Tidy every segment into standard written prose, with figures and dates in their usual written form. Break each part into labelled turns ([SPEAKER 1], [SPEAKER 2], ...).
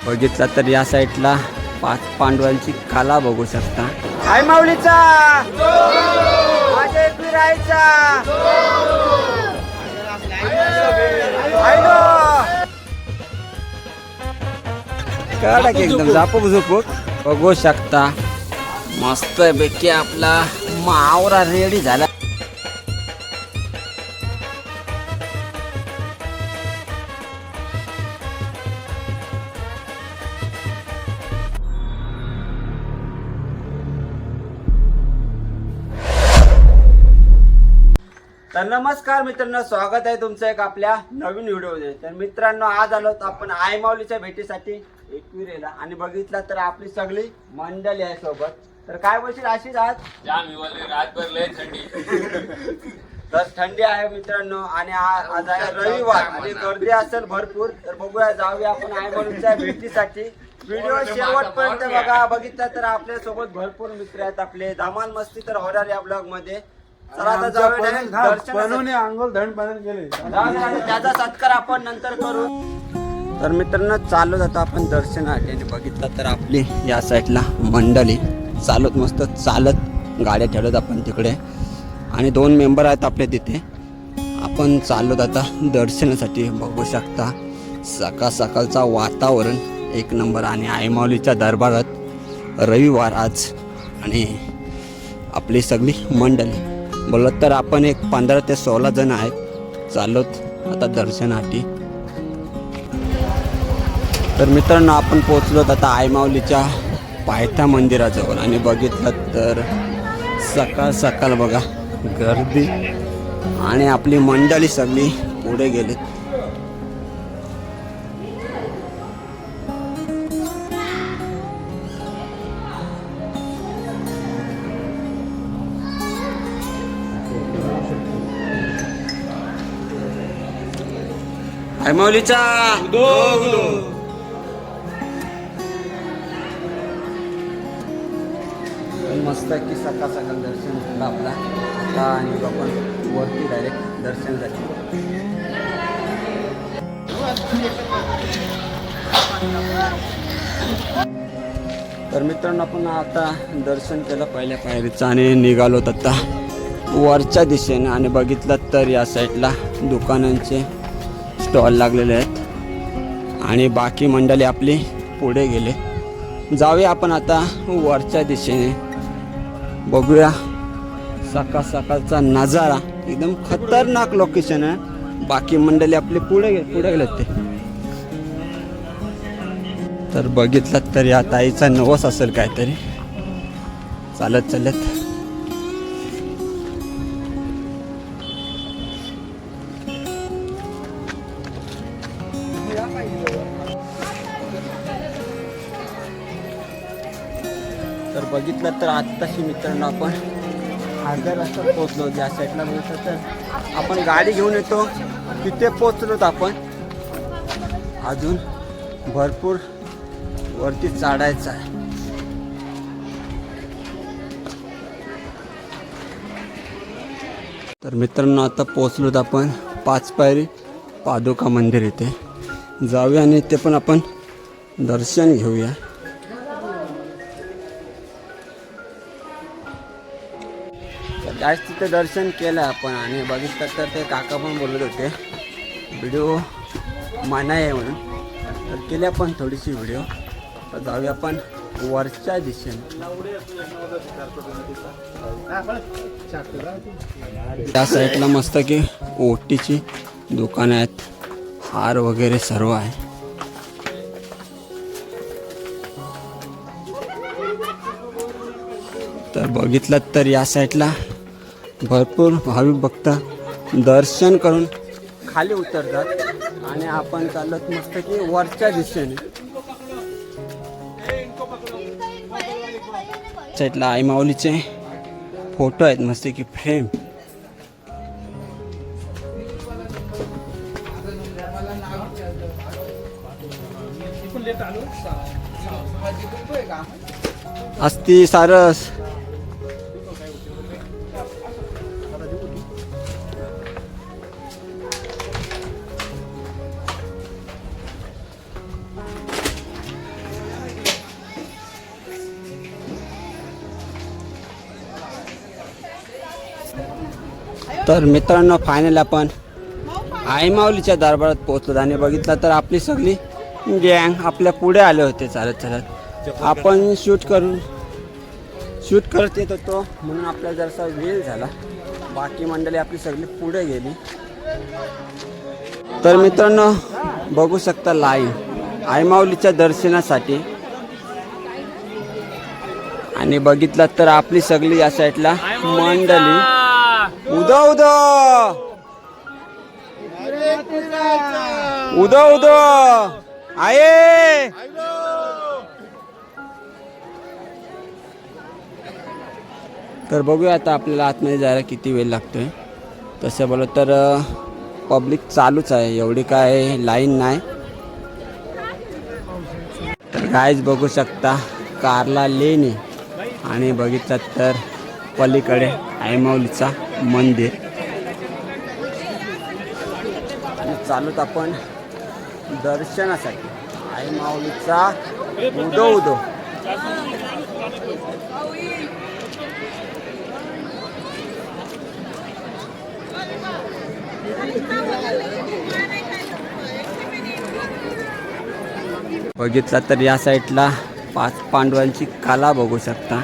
[SPEAKER 1] बघितला तर या साईडला 5 पांडवांची कला बघू शकता. आई माऊलीचा माझ्या फिरायचा कडक एकदम झापूक झुपूक बघू शकता. मस्त पैकी आपला मावरा रेडी झाला. तर नमस्कार मित्रांनो, स्वागत आहे तुमचं एक आपल्या नवीन व्हिडिओमध्ये. तर मित्रांनो, आज आलो आपण आई माऊलीच्या भेटीसाठी एकविरेला आणि बघितला तर आपली सगळी मंडळी आहे सोबत. तर काय बोलशील आशिष आज?
[SPEAKER 2] रातभर लय थंडी.
[SPEAKER 1] तर थंडी आहे मित्रांनो आणि आज आहे रविवार आणि गर्दी असेल भरपूर. तर बघूया, जाऊया आपण आई माऊलीच्या भेटीसाठी. व्हिडिओ शेवटपर्यंत बघा. बघितला तर आपल्या सोबत भरपूर मित्र आहेत आपले. धमाल मस्ती तर होणार या ब्लॉग मध्ये. चला आता जाऊया दर्शनासाठी.
[SPEAKER 3] अंघोळ धण पाणी केले.
[SPEAKER 1] त्याचा सत्कार आपण नंतर करू. तर मित्रांनो, चालू जातो आपण दर्शनासाठी आणि बघितलं तर आपली या साईडला मंडळी चालत मस्त चालत गाड्या ठेवल्यात आपण तिकडे आणि 2 मेंबर आहेत आपले तिथे. आपण चाललो आता दर्शनासाठी. बघू शकता सकाळ सकाळचा वातावरण एक नंबर आणि आई माऊलीच्या दरबारात रविवार आज आणि आपली सगळी मंडळी बोलत तर आपण एक 15 ते 16 जण आहेत चालत आता दर्शनासाठी. तर मित्रांनो, आपण पोचलो आता आई माऊलीच्या पायथा मंदिराजवळ आणि बघितलं तर सकाळ सकाळ बघा गर्दी आणि आपली मंडळी सगळी पुढे गेलीत. आई माऊलीचा मस्त की सकाळ सकाळ दर्शन झालं आपला आता आणि आपण वरती डायरेक्ट दर्शनासाठी. तर मित्रांनो, आपण आता दर्शन केलं पहिल्या पायरीचं आणि निघालो आता वरच्या दिशेने आणि बघितलं तर या साईडला दुकानांचे स्टॉल लागलेले आहेत आणि बाकी मंडळी आपली पुढे गेले. जाऊया आपण आता वरच्या दिशेने. बघूया सकाळ सकाळचा नजारा. एकदम खतरनाक लोकेशन आहे. बाकी मंडळी आपले पुढे गेलेत ते. तर बघितलं तर या ताईचा नवस असेल काहीतरी. चालत चालत तर बघितलं तर आत्ताशी मित्रांनो आपण अर्ध्या रस्त्यात पोचलो. ज्या साईडला बघितलं तर आपण गाडी घेऊन येतो तिथे पोचलोत आपण. अजून भरपूर वरती चढायचं आहे. तर मित्रांनो, आता पोचलोत आपण 5 पायरी पादुका मंदिर इथे. जाऊया आणि ते पण आपण दर्शन घेऊया. जास्त तिथे दर्शन केलं आपण आणि बघितलं तर ते काका पण बोलत होते व्हिडिओ मनाई आहे म्हणून. तर केली आपण थोडीशी व्हिडिओ. तर जाऊया आपण वरच्या दिशेने. त्या साईडला मस्त की ओटीची दुकानं आहेत, हार वगैरे सर्व आहे. तर बघितलं तर या साईडला भरपूर भाविक भक्त दर्शन करून खाली उतरतात आणि आपण चालत मस्त की वरच्या दिशेने. साईडला आई माऊलीचे फोटो आहेत मस्त की फ्रेम. असती सारस. तर मित्रांनो फायनल आपण आईमाऊलीच्या दरबारात पोहोचलो आणि बघितलं तर आपली सगळी गँग आपल्या पुढे आले होते चालत चालत. आपण शूट करत येत होतो म्हणून आपल्याला जरासा वेळ झाला. बाकी मंडळी आपली सगळी पुढे गेली. तर मित्रांनो बघू शकता लाईन आईमाऊलीच्या दर्शनासाठी. आणि बघितलं तर आपली सगळी या साईडला मंडळी उदो उदो उदो उदो आहे. तर बघूया आता आपल्याला आतमध्ये जायला किती वेळ लागतोय. तसं बोललं तर पब्लिक चालूच आहे, एवढी काय लाईन नाही. तर गाईज बघू शकता कारला लेणी आणि बघितलं तर पलीकडे आईमाऊलीचा मंदिर. आणि चालूत आपण दर्शनासाठी आईमाऊलीचा उदो उदो. बघितला तर या साईडला 5 पांडवांची कला बघू शकता.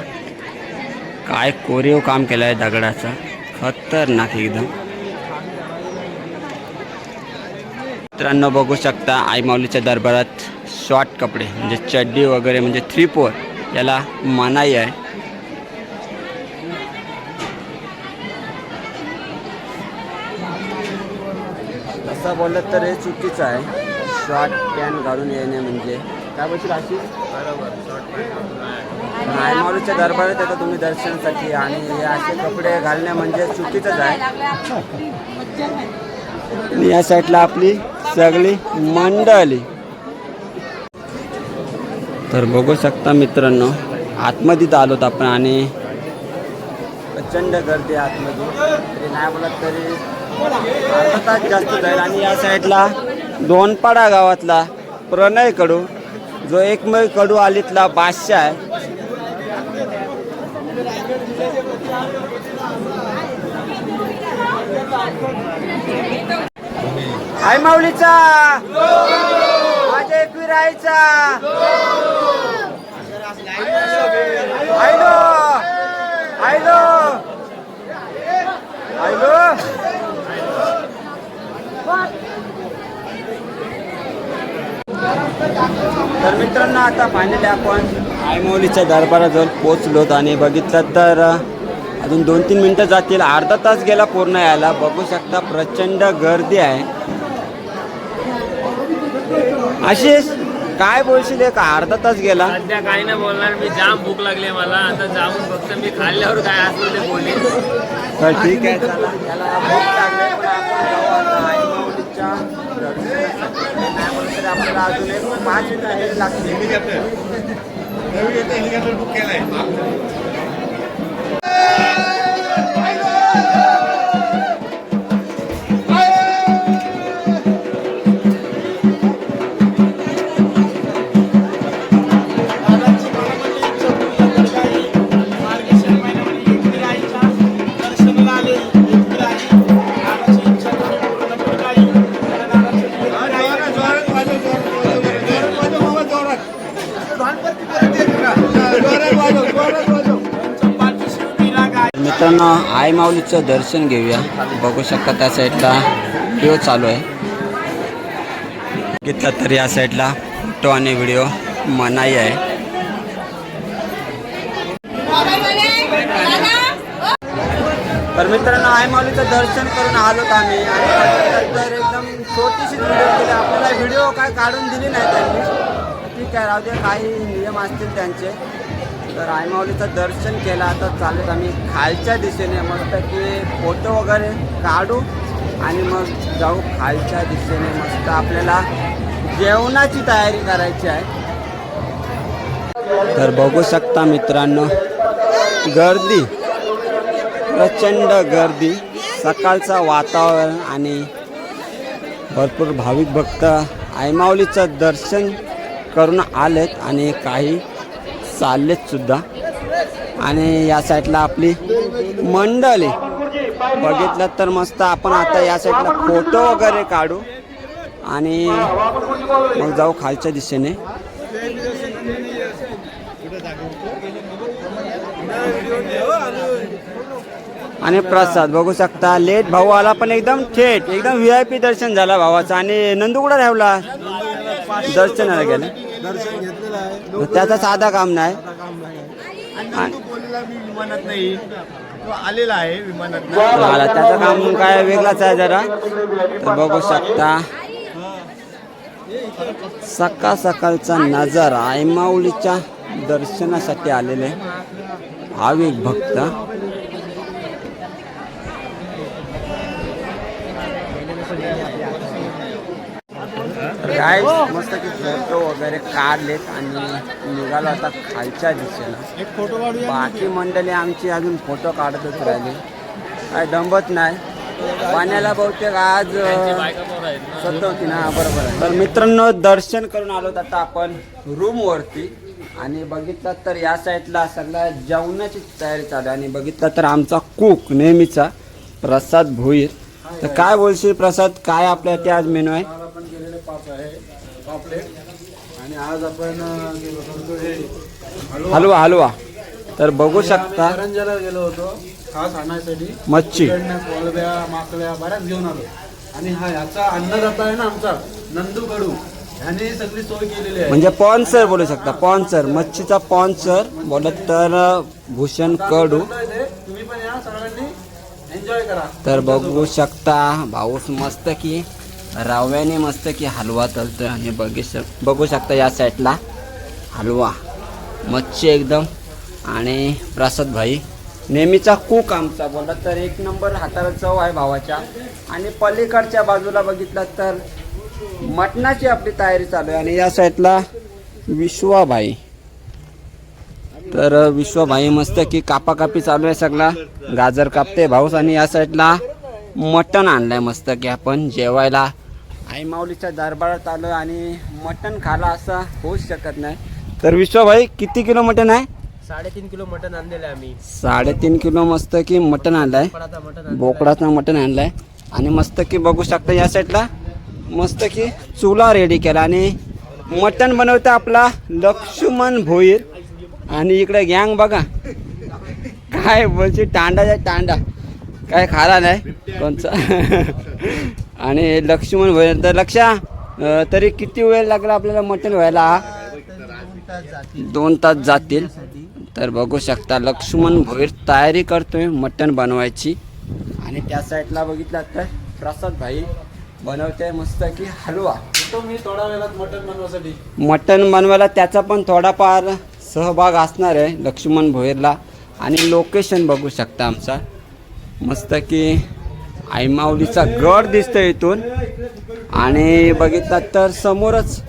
[SPEAKER 1] काय कोरीव काम केलं आहे दगडाचं, खतरनाक एकदम. मित्रांनो बघू शकता आईमाऊलीच्या दरबारात शॉर्ट कपडे म्हणजे चड्डी वगैरे म्हणजे 3/4 याला मनाई आहे. तसं बोललं तर हे चुकीचं आहे. शॉर्ट पॅन्ट घालून येणे म्हणजे काय बोलशील आशिष? आईमाऊलीच्या दरबारात येतो तुम्ही दर्शनासाठी आणि हे असे कपडे घालणे म्हणजे चुकीचंच आहे. या साईडला आपली सगळी मंडळी. तर बघू शकता मित्रांनो आतमध्ये आलोत आपण आणि प्रचंड गर्दी आतमध्ये. तरी नाही बोलत तरी अर्धा तास जास्त जाईल. आणि या साईडला दोनपाडा गावातला प्रणय कडू जो एकमेव कडू आलीतला बादशाह आहे. आईमाऊलीचा माझ्या एकविरायचा आयलो आयलो आयलो. तर मित्रांनो आता फायनली आपण आईमाऊलीच्या दरबाराजवळ पोचलोत आणि बघितलं तर अजून 2-3 मिनटं जातील. अर्धा तास गेला पूर्ण यायला. बघू शकता प्रचंड गर्दी आहे. आशिष काय बोलशील? एक अर्धा तास गेला.
[SPEAKER 2] सध्या काही नाही बोलणार मी, जाम भूक लागली मला. आता जाऊन फक्त मी खाल्ल्यावर काय असलं ते बोलेन.
[SPEAKER 1] तर ठीक आहे चला. याला भूक लागली पण आपण जाऊ आता आईमाऊलीच्या दर्शनासाठी. नाही बोललं तरी आपल्याला अजून एक 5 मिनिटं लागतील. मित्रांनो आईमाऊलीचं दर्शन घेऊया. बघू शकता त्या साईडला व्हिडिओ चालू आहे. घेतला तर या साईडला फोटो आणि व्हिडिओ मनाई आहे. तर मित्रांनो आईमाऊलीचं दर्शन करून आलोत आम्ही. आणि तर एकदम छोटीशी व्हिडिओ केली. आपल्याला व्हिडिओ काय काढून दिली नाही त्यांनी. ठीक आहे राहू दे, काही नियम असतील त्यांचे. तर आईमाऊलीचं दर्शन केलं. आता चालत आम्ही खालच्या दिशेने मस्त की फोटो वगैरे काढू आणि मग जाऊ खालच्या दिशेने. मस्त आपल्याला जेवणाची तयारी करायची आहे. तर बघू शकता मित्रांनो गर्दी, प्रचंड गर्दी. सकाळचं वातावरण आणि भरपूर भाविक भक्त आईमाऊलीचं दर्शन करून आलेत आणि काही चाललेत सुद्धा. आणि या साईडला आपली मंडळी बघितलं तर मस्त आपण आता या साईडला फोटो वगैरे काढू आणि मग जाऊ खालच्या दिशेने. आणि प्रसाद बघू शकता. लेट भाऊ आला पण एकदम थेट एकदम VIP दर्शन झाला भावाचं. आणि नंदू कुठं राहिला दर्शनाला गेले.
[SPEAKER 3] दर्शन घेतलेलं आहे.
[SPEAKER 1] त्याचा साधा काम नाही.
[SPEAKER 3] विमानात नाही तो आलेला आहे विमानात.
[SPEAKER 1] त्याचं काम काय वेगळाच आहे जरा. तर बघू शकता सकाळ सकाळचा नजारा आईमाऊलीच्या दर्शनासाठी आलेले भाविक भक्त. गाईस मस्त की फोटो वगैरे काढलेत आणि निघालो आता खालच्या दिशेला.
[SPEAKER 3] एक फोटो काढूया.
[SPEAKER 1] बाकी मंडळी आमची अजून फोटो काढतच राहिली, काय दंबत नाही. पाण्याला बहुतेक आज सतवती ना. बरोबर आहे. तर मित्रांनो दर्शन करून आलो आता आपण रूम वरती. आणि बघितलं तर या साईडला सगळ्या जेवणाची तयारी चालू आहे. आणि बघितलं तर आमचा कुक नेहमीचा प्रसाद भोईर. तर काय बोलशील प्रसाद, काय आपल्या ते आज मेनू आहे?
[SPEAKER 3] आपण केलेले पाप आहे पापलेट. आणि आज आपण गेलो होतो हे
[SPEAKER 1] हलवा. हलवा तर बघू शकता.
[SPEAKER 3] करंजाला गेलो होतो खास आणायसाठी.
[SPEAKER 1] मच्छी,
[SPEAKER 3] कोलब्या माकल्या बऱ्याच घेऊन आलो. आणि हा याचा अन्नदाता आहे ना आमचा नंदू कडू, ह्याने सगळी सोय केलेली आहे.
[SPEAKER 1] म्हणजे स्पॉन्सर बोलू शकता. स्पॉन्सर मच्छीचा स्पॉन्सर बोलत तर भूषण कडू.
[SPEAKER 3] तुम्ही पण या सगळ्यांनी एन्जॉय करा.
[SPEAKER 1] तर बघू शकता भाऊस मस्त की रव्याने मस्त की हलवा तळतोय. आणि बघू शकता या साईडला हलवा मच्छी एकदम. आणि प्रसाद भाई नेहमीचा कुक आमचा बोला तर एक नंबर हाताला चव आहे भावाच्या. आणि पलीकडच्या बाजूला बघितलं तर मटणाची आपली तयारी चालू आहे. आणि या साईडला विश्वाभाई. तर विश्वाभाई मस्त की कापाकापी चालू आहे. सगळा गाजर कापते भाऊस. आणि या साईडला मटण आणलंय मस्त की आपण जेवायला. आई माऊलीच्या दरबारात आलो आणि मटण खाला असं होऊच शकत नाही. तर विश्वाभाई किती किलो मटण आहे?
[SPEAKER 2] 3.5 किलो मटन आणलेलं आम्ही.
[SPEAKER 1] 3.5 किलो मस्त की मटण आणलंय. बोकडाचं मटण आणलंय. आणि मस्त की बघू शकता या साईडला मस्त की चुला रेडी केला. आणि मटण बनवतं आपला लक्ष्मण भोईर. आणि इकडे गँग बघा काय बोलची टांडा काय खाला नाही कोणचा. आणि लक्ष्मण भोईर. तर लक्षा तरी किती वेळ लागला आपल्याला मटण व्हायला? 2 तास जातील. तर बघू शकता लक्ष्मण भोईर तयारी करतोय मटण बनवायची. आणि त्या साईडला बघितलं तर प्रसाद भाई बनवते मस्त की हलवा.
[SPEAKER 3] तो मी थोडा वेळात मटण बनवायसाठी.
[SPEAKER 1] मटण बनवायला त्याचा पण थोडाफार सहभाग असणार आहे लक्ष्मण भोईरला. आणि लोकेशन बघू शकता आमचा मस्त की आईमाऊलीचा गड दिसतोय इथून. आणि बघितलं तर समोरच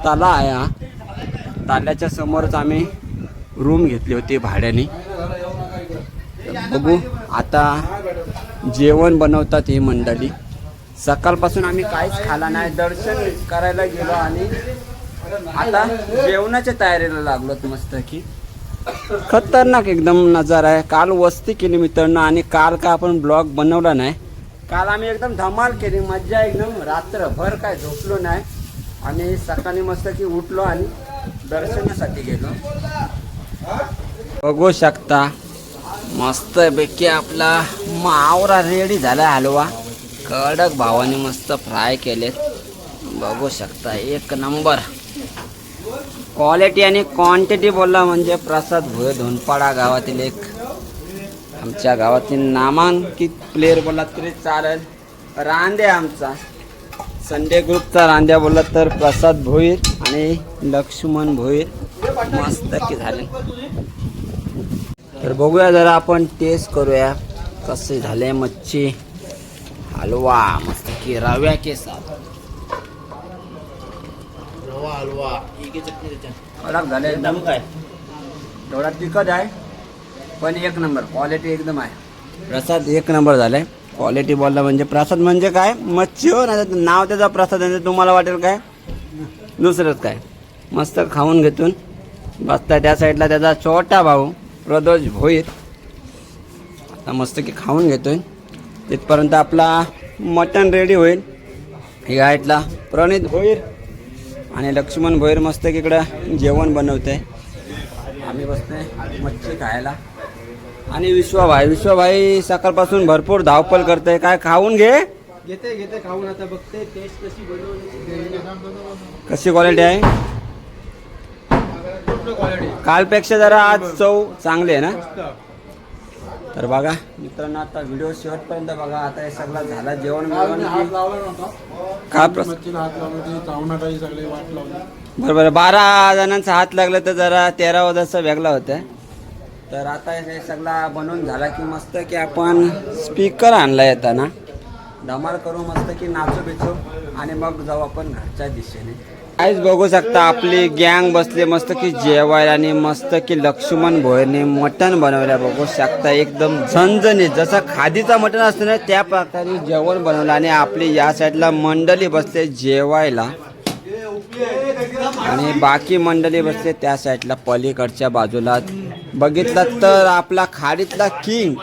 [SPEAKER 1] तला आहे. हा ताल्याच्या समोरच आम्ही रूम घेतली होती भाड्याने. बघू आता जेवण बनवतात ही मंडळी. सकाळपासून आम्ही काहीच खाला नाही, दर्शन करायला गेलो आणि आता जेवणाच्या तयारीला लागलो. मस्त की खतरनाक एकदम नजारा आहे. काल वस्ती केली मित्रांनो. आणि काल का आपण ब्लॉग बनवला नाही. काल आम्ही एकदम धमाल केली, मज्जा एकदम. रात्रभर काय झोपलो नाही. आणि सकाळी मस्त की उठलो आणि दर्शनासाठी गेलो. बघू शकता मस्त पैकी आपला मावरा रेडी झाला. हलवा कडक भावाने मस्त फ्राय केलेत. बघू शकता एक नंबर क्वालिटी आणि क्वांटिटी बोलला म्हणजे प्रसाद भोईर धोनपाडा गावातील एक आमच्या गावातील नामांकित प्लेअर बोलला तरी चालेल. रांद्या आमचा संडे ग्रुपचा रांद्या बोलला तर प्रसाद भोईर आणि लक्ष्मण भोईर मस्त की झाले. तर बघूया जरा आपण टेस्ट करूया कसे झाले मच्छी हलवा मस्त की रव्या के साथ.
[SPEAKER 3] रवा हलवा
[SPEAKER 1] अलग झाले एकदम. काय थोडा तिखट आहे पण एक नंबर क्वालिटी एकदम आहे. प्रसाद एक नंबर झालाय. क्वालिटी बोलला म्हणजे प्रसाद म्हणजे काय मच्छी हो ना, नाव त्याचा प्रसाद आहे. तुम्हाला वाटेल काय दुसरंच काय. मस्त खाऊन घेतून बसता. त्या साईडला त्याचा छोटा भाऊ प्रदोष भोईर आता मस्त की खाऊन घेतोय. तिथपर्यंत आपला मटण रेडी होईल. या साईडला प्रणित भोईर आणि लक्ष्मण भोईर मस्त इकडं जेवण बनवते. आम्ही बसतोय मच्छी खायला. आणि विश्वाभाई सकाळपासून भरपूर धावपळ करते. काय खाऊन घेते खाऊन. आता बघते टेस्ट कशी बनवली, कशी क्वालिटी आहे. कालपेक्षा जरा आज चव चांगली आहे ना. तर बघा मित्रांनो, आता व्हिडिओ शेवटपर्यंत बघा. आता हे सगळं झाला जेवण का बरोबर 12 जणांचा हात लागला तर जरा 13 जसं वेगळा होता. तर आता हे सगळं बनवून झाला की मस्त की आपण स्पीकर आणला येताना धमाल करू, मस्त की नाचू बिचू आणि मग जाऊ आपण घरच्या दिशेने. काहीच बघू शकता आपली गँग बसले मस्त की जेवायला आणि मस्त की लक्ष्मण भोईरने मटण बनवल्या बघू शकता. एकदम झणझणीत जसं खादीचा मटण असतं ना त्या प्रकारे जेवण बनवलं. आणि आपली या साईडला मंडळी बसले जेवायला आणि बाकी मंडळी बसले त्या साईडला पलीकडच्या बाजूला. बघितलं तर आपला खाडीतला किंग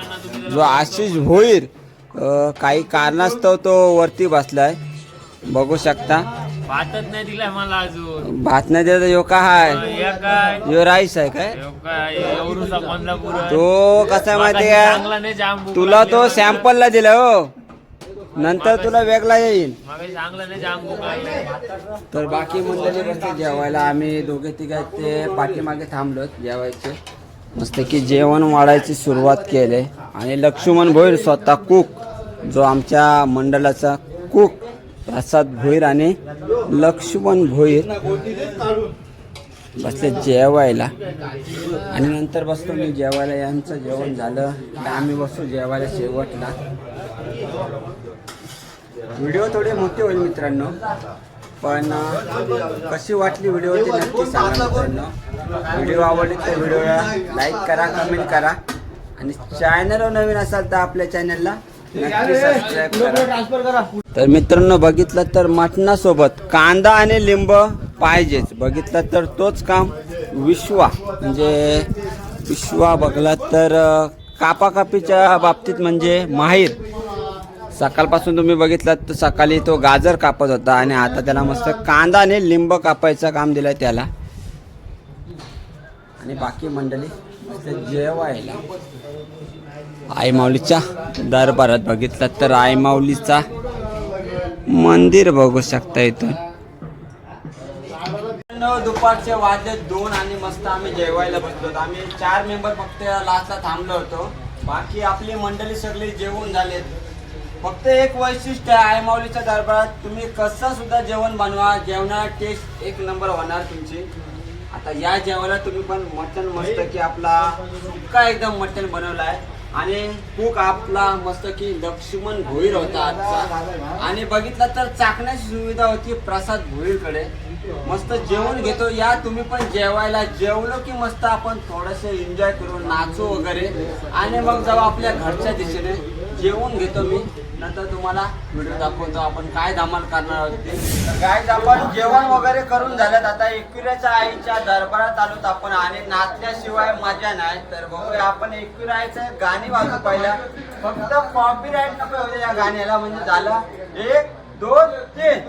[SPEAKER 1] जो आशिष भोईर काही कारणास्तव तो वरती बसलाय बघू शकता.
[SPEAKER 2] भातच नाही दिलाय मला अजून.
[SPEAKER 1] भात नाही दिला. यो काय यो राईस आहे काय. तो कसा आहे माहिती आहे, तुला तो सॅम्पलला दिला हो, नंतर तुला वेगळा येईल. तर बाकी मंडळी बसते जेवायला. आम्ही दोघे तिघे ते पाठीमागे थांबलो जेवायचे. मस्त की जेवण वाढायची सुरुवात केली. आणि लक्ष्मण भोईर स्वतः कुक, जो आमच्या मंडळाचा कुक प्रसाद भोईर आणि लक्ष्मण भोईर बसले जेवायला. आणि नंतर बसतो मी जेवायला. यांचं जेवण झालं की आम्ही बसतो जेवायला शेवटला. व्हिडिओ थोडी मोठी होईल मित्रांनो, पण कशी वाटली व्हिडिओ ते नक्की सांगा मित्रांनो. व्हिडिओ आवडली तर व्हिडिओला लाईक करा, कमेंट करा आणि चॅनलवर नवीन असाल तर आपल्या चॅनलला नक्की सबस्क्राईब करा. तर मित्रांनो बघितलं तर मटणासोबत कांदा आणि लिंब पाहिजेच. बघितलं तर तोच काम विश्वा म्हणजे विश्वा बघला तर कापाकापीच्या बाबतीत म्हणजे माहीर. सकाळपासून तुम्ही बघितलात तर सकाळी तो गाजर कापत होता आणि आता त्याला मस्त कांदा आणि लिंब कापायचं काम दिलं त्याला. आणि बाकी मंडळी मस्त जेवायला आई माऊलीच्या दरबारात. बघितलं तर आई माऊलीचा मंदिर बघू शकता इथून. दुपारचे वाजले 2 आणि मस्त आम्ही जेवायला बसलो. आम्ही 4 मेंबर फक्त लास्टला थांबलो होतो. बाकी आपली मंडळी सगळी जेवून झालेत. फक्त एक वैशिष्ट्य आहे आई माऊलीच्या दरबारात, तुम्ही कसं सुद्धा जेवण बनवा, जेवणात टेस्ट एक नंबर होणार तुमची. आता या जेवायला तुम्ही पण मटण मस्त की आपला सुक्का एकदम मटण बनवला आहे. आणि कुक आपला मस्त की लक्ष्मण भोईर होता आजचा. आणि बघितलं तर चाकण्याची सुविधा होती प्रसाद भोईरकडे. मस्त जेवण घेतो या तुम्ही पण जेवायला. जेवलो की मस्त आपण थोडंसं एन्जॉय करू, नाचू वगैरे आणि मग जाऊ आपल्या घरच्या दिशेने. जेवण घेतो मी, नंतर तुम्हाला व्हिडिओ दाखवतो आपण काय धमाल करणार आहोत ते. गाईज आपण जेवण वगैरे करून झाल्यात. आता एकविराच्या आईच्या दरबारात आलोत आपण आणि नाचल्याशिवाय मजा नाही. तर बघूया आपण एकविराचं गाणी वाजू पहिला. फक्त कॉपीराईट नको होते या गाण्याला, म्हणजे झालं 1 2 3.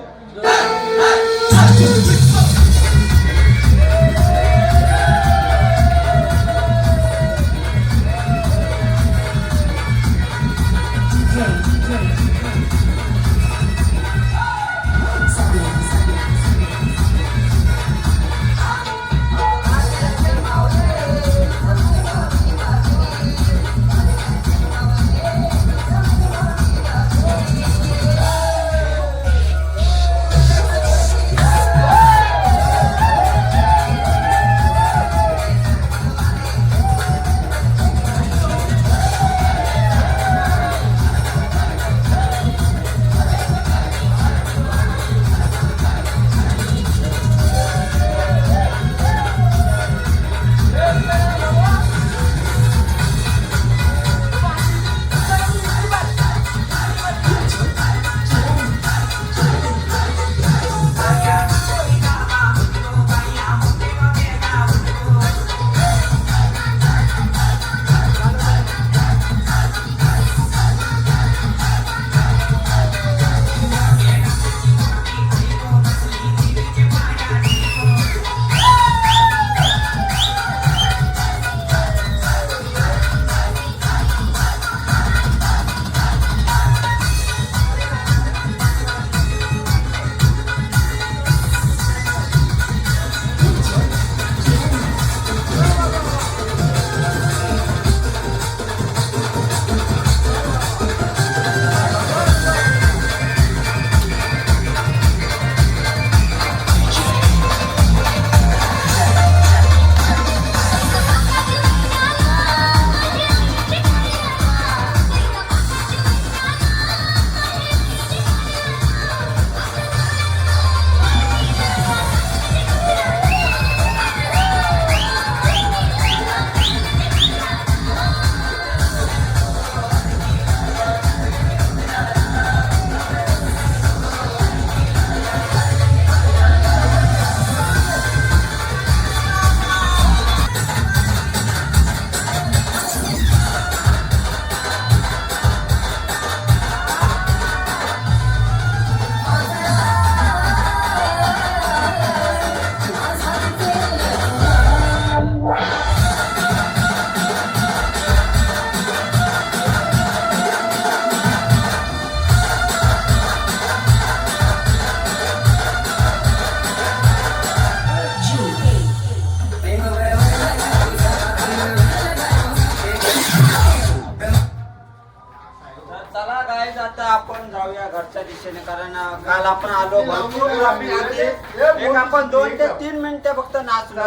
[SPEAKER 1] दिशेने, कारण काल आपण आलो भरपूर ट्रॅफिक होती. एक आपण 2 ते 3 मिनिटं फक्त नाचलो.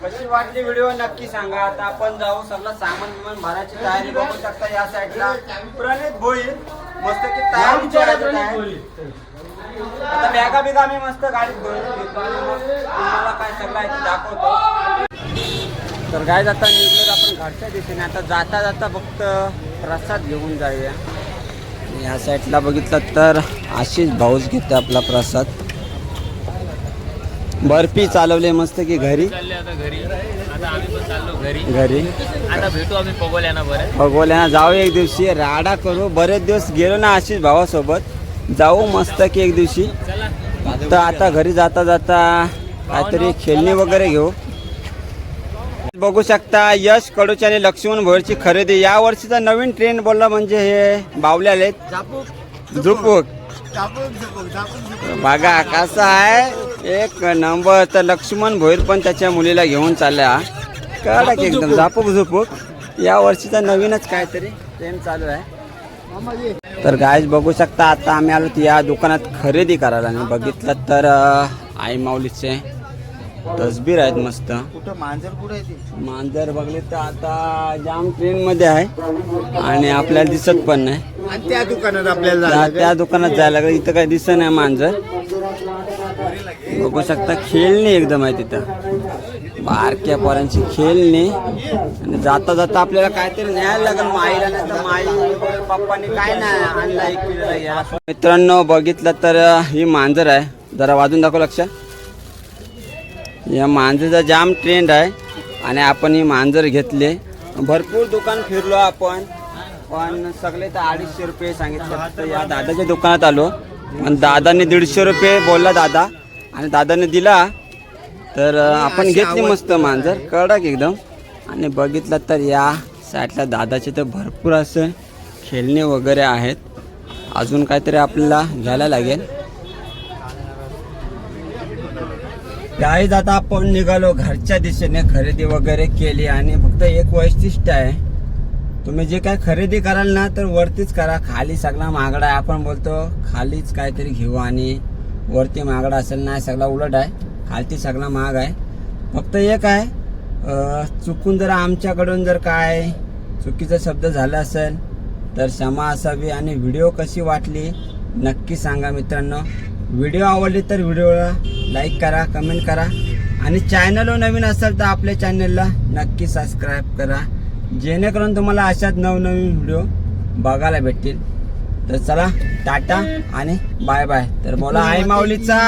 [SPEAKER 1] कशी वाटली व्हिडिओ नक्की सांगा. आता आपण जाऊ, सगळं सामान बिमान भरायची तयारी बघू शकता. या साईडला प्रणित भोईर मस्त की तयारी आहे. आता बॅगा बिगा आम्ही मस्त गाडीत भरून घेतो आणि मग तुम्हाला काय सगळं आहे ते दाखवतो. तर काय जाता निघलो आपण घरच्या दिशेने. आता जाता जाता फक्त प्रसाद घेऊन जाऊया. या साईडला बघितलं तर आशिष भाऊच घेते आपला प्रसाद. बर्फी चालवले मस्त की घरी
[SPEAKER 2] चालले आता घरी. आता आम्ही पण चाललो घरी. आता भेटू आम्ही पगोल्याना. बरं
[SPEAKER 1] भगवल्याना जाऊ एक दिवशी, राडा करू. बरेच दिवस गेलो ना आशिष भावासोबत. जाऊ मस्त की एक दिवशी.
[SPEAKER 2] चला.
[SPEAKER 1] तर आता घरी जाता जाता काहीतरी खेळणी वगैरे घेऊ. बघू शकता यश कडूची आणि लक्ष्मण भोईरची खरेदी. या वर्षीचा नवीन ट्रेंड बोलला म्हणजे हे बावले आले झुपूक. बघा कसा आहे एक नंबर. तर लक्ष्मण भोईर पण त्याच्या मुलीला घेऊन चालल्या. कडक एकदम झापूक झुपूक. या वर्षीचा नवीनच काहीतरी ट्रेंड चालू आहे. तर गायज बघू शकता आता आम्ही आलो या दुकानात खरेदी करायला. आणि बघितलं तर आई माऊलीचे तसबीर आहेत मस्त.
[SPEAKER 3] कुठं मांजर कुठे आहे ती?
[SPEAKER 1] मांजर बघले तर आता जाम ट्रेन मध्ये आहे आणि आपल्याला दिसत पण नाही.
[SPEAKER 3] आणि त्या दुकानात आपल्याला
[SPEAKER 1] त्या दुकानात जायला लागलं. इथं काही दिसत नाही मांजर. बघू शकता खेळणी एकदम आहे तिथं. बारक्या पोरांची खेळणी. आणि जाता जाता आपल्याला काहीतरी न्यायला लागेल माईला. नाही तर माई पप्पांनी काय नाही आणला इकडे घ्यायला. मित्रांनो बघितलं तर ही मांजर आहे. जरा वाजून दाखव लक्ष. या मांजरचा जाम ट्रेंड आहे आणि आपण ही मांजर घेतले. भरपूर दुकान फिरलो आपण, पण सगळे तर 250 रुपये सांगितले. तर या दादाच्या दुकानात आलो आणि दादाने 150 रुपये बोलला दादा. आणि दादाने दिला तर आपण घेतली मस्त मांजर कडक एकदम. आणि बघितलं तर या साईडला दादाचे तर भरपूर असं खेळणे वगैरे आहेत. अजून काहीतरी आपल्याला घ्यायला लागेल. गाईज आता आपण निघालो घरच्या दिशेने. खरेदी वगैरे केली आणि फक्त एक वैशिष्ट्य आहे, तुम्ही जे काय खरेदी कराल ना तर वरतीच करा. खाली सगळा महागडा आहे. आपण बोलतो खालीच काहीतरी घेऊ आणि वरती महागडा असेल. नाही, सगळा उलट आहे. खालती सगळा महाग आहे. फक्त एक आहे, चुकून जर आमच्याकडून जर काय चुकीचा शब्द झाला असेल तर क्षमा असावी. आणि व्हिडिओ कशी वाटली नक्की सांगा मित्रांनो. व्हिडिओ आवडली तर व्हिडिओला लाईक करा, कमेंट करा. आणि चॅनलवर नवीन असेल तर आपल्या चॅनलला नक्की सबस्क्राईब करा, जेणेकरून तुम्हाला अशाच नवनवीन व्हिडिओ बघायला भेटतील. तर चला टाटा आणि बाय बाय. तर बोला आई माऊलीचा